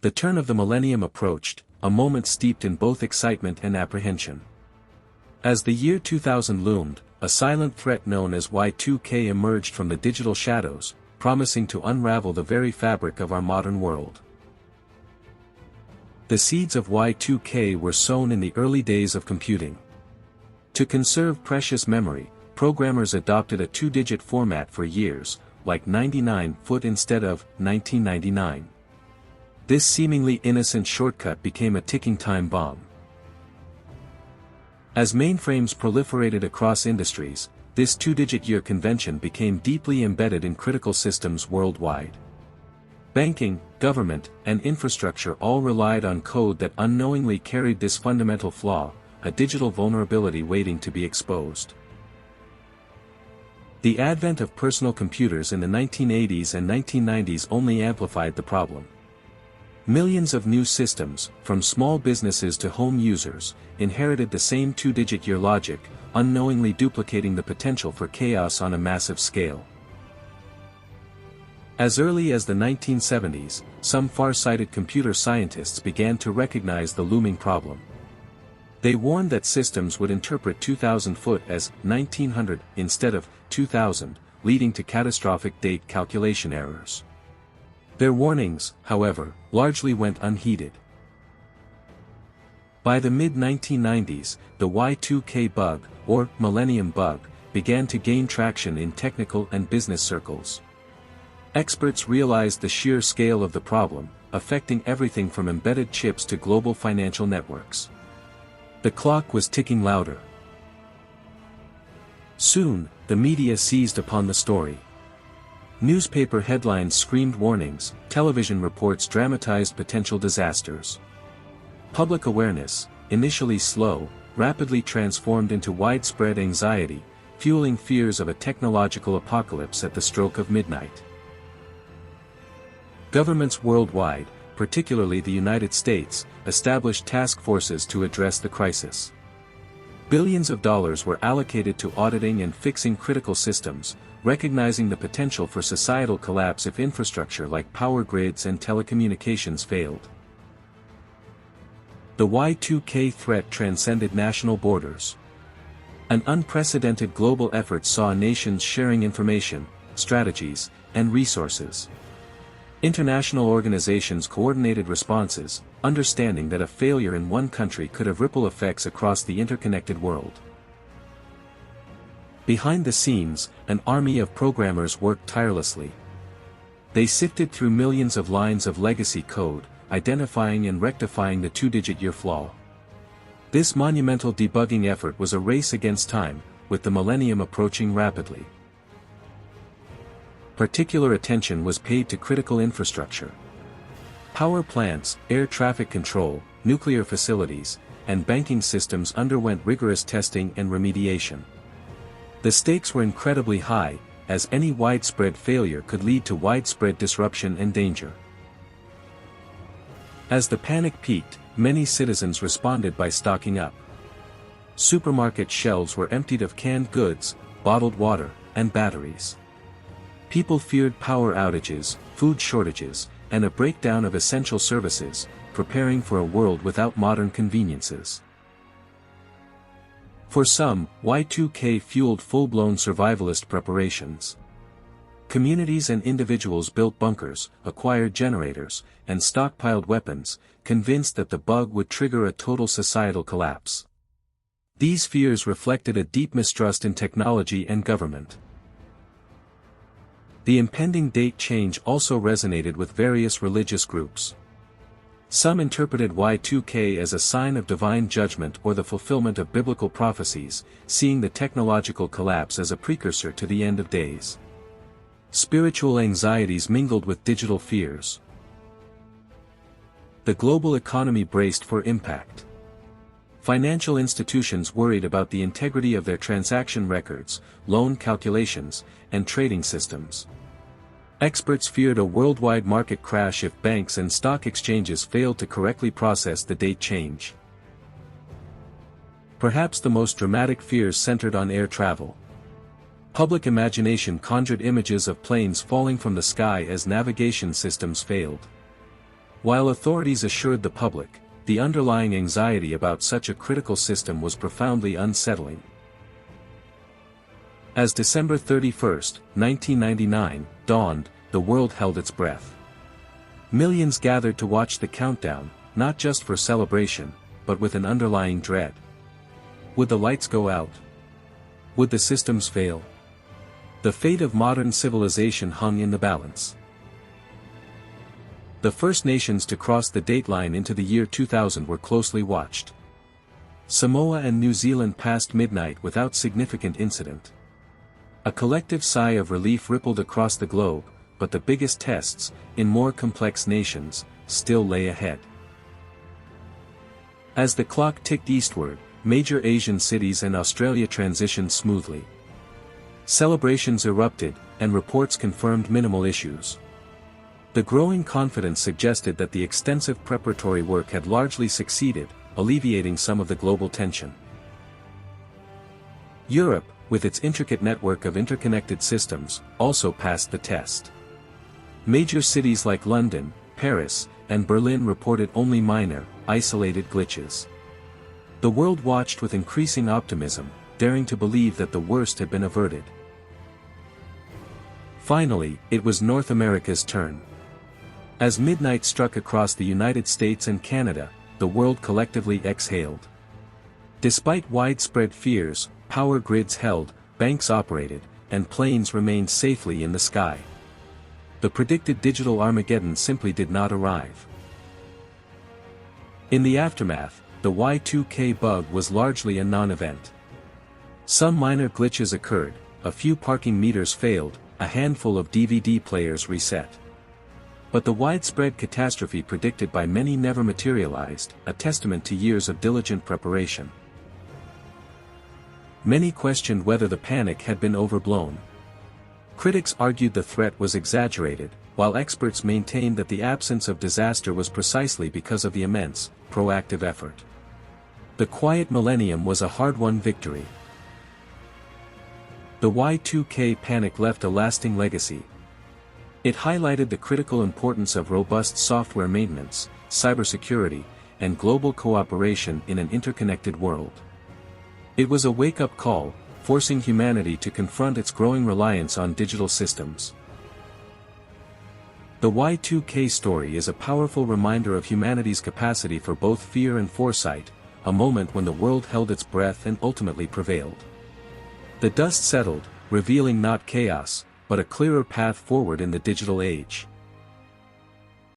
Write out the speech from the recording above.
The turn of the millennium approached, a moment steeped in both excitement and apprehension. As the year 2000 loomed, a silent threat known as Y2K emerged from the digital shadows, promising to unravel the very fabric of our modern world. The seeds of Y2K were sown in the early days of computing. To conserve precious memory, programmers adopted a two-digit format for years, like 99 foot instead of 1999. This seemingly innocent shortcut became a ticking time bomb. As mainframes proliferated across industries, this two-digit year convention became deeply embedded in critical systems worldwide. Banking, government, and infrastructure all relied on code that unknowingly carried this fundamental flaw, a digital vulnerability waiting to be exposed. The advent of personal computers in the 1980s and 1990s only amplified the problem. Millions of new systems, from small businesses to home users, inherited the same two-digit year logic, unknowingly duplicating the potential for chaos on a massive scale. As early as the 1970s, some far-sighted computer scientists began to recognize the looming problem. They warned that systems would interpret 2000 foot as 1900 instead of 2000, leading to catastrophic date calculation errors. Their warnings, however, largely went unheeded. By the mid-1990s, the Y2K bug, or Millennium Bug, began to gain traction in technical and business circles. Experts realized the sheer scale of the problem, affecting everything from embedded chips to global financial networks. The clock was ticking louder. Soon, the media seized upon the story. Newspaper headlines screamed warnings, television reports dramatized potential disasters. Public awareness, initially slow, rapidly transformed into widespread anxiety, fueling fears of a technological apocalypse at the stroke of midnight. Governments worldwide, particularly the United States, established task forces to address the crisis. Billions of dollars were allocated to auditing and fixing critical systems, recognizing the potential for societal collapse if infrastructure like power grids and telecommunications failed. The Y2K threat transcended national borders. An unprecedented global effort saw nations sharing information, strategies, and resources. International organizations coordinated responses, understanding that a failure in one country could have ripple effects across the interconnected world. Behind the scenes, an army of programmers worked tirelessly. They sifted through millions of lines of legacy code, identifying and rectifying the two-digit year flaw. This monumental debugging effort was a race against time, with the millennium approaching rapidly. Particular attention was paid to critical infrastructure. Power plants, air traffic control, nuclear facilities, and banking systems underwent rigorous testing and remediation. The stakes were incredibly high, as any widespread failure could lead to widespread disruption and danger. As the panic peaked, many citizens responded by stocking up. Supermarket shelves were emptied of canned goods, bottled water, and batteries. People feared power outages, food shortages, and a breakdown of essential services, preparing for a world without modern conveniences. For some, Y2K fueled full-blown survivalist preparations. Communities and individuals built bunkers, acquired generators, and stockpiled weapons, convinced that the bug would trigger a total societal collapse. These fears reflected a deep mistrust in technology and government. The impending date change also resonated with various religious groups. Some interpreted Y2K as a sign of divine judgment or the fulfillment of biblical prophecies, seeing the technological collapse as a precursor to the end of days. Spiritual anxieties mingled with digital fears. The global economy braced for impact. Financial institutions worried about the integrity of their transaction records, loan calculations, and trading systems. Experts feared a worldwide market crash if banks and stock exchanges failed to correctly process the date change. Perhaps the most dramatic fears centered on air travel. Public imagination conjured images of planes falling from the sky as navigation systems failed. While authorities assured the public, the underlying anxiety about such a critical system was profoundly unsettling. As December 31, 1999, dawned, the world held its breath. Millions gathered to watch the countdown, not just for celebration, but with an underlying dread. Would the lights go out? Would the systems fail? The fate of modern civilization hung in the balance. The first nations to cross the dateline into the year 2000 were closely watched. Samoa and New Zealand passed midnight without significant incident. A collective sigh of relief rippled across the globe, but the biggest tests, in more complex nations, still lay ahead. As the clock ticked eastward, major Asian cities and Australia transitioned smoothly. Celebrations erupted, and reports confirmed minimal issues. The growing confidence suggested that the extensive preparatory work had largely succeeded, alleviating some of the global tension. Europe, with its intricate network of interconnected systems, also passed the test. Major cities like London, Paris, and Berlin reported only minor, isolated glitches. The world watched with increasing optimism, daring to believe that the worst had been averted. Finally, it was North America's turn. As midnight struck across the United States and Canada, the world collectively exhaled. Despite widespread fears, power grids held, banks operated, and planes remained safely in the sky. The predicted digital Armageddon simply did not arrive. In the aftermath, the Y2K bug was largely a non-event. Some minor glitches occurred, a few parking meters failed, a handful of DVD players reset. But the widespread catastrophe predicted by many never materialized, a testament to years of diligent preparation. Many questioned whether the panic had been overblown. Critics argued the threat was exaggerated, while experts maintained that the absence of disaster was precisely because of the immense, proactive effort. The quiet millennium was a hard-won victory. The Y2K panic left a lasting legacy. It highlighted the critical importance of robust software maintenance, cybersecurity, and global cooperation in an interconnected world. It was a wake-up call, forcing humanity to confront its growing reliance on digital systems. The Y2K story is a powerful reminder of humanity's capacity for both fear and foresight, a moment when the world held its breath and ultimately prevailed. The dust settled, revealing not chaos, but a clearer path forward in the digital age.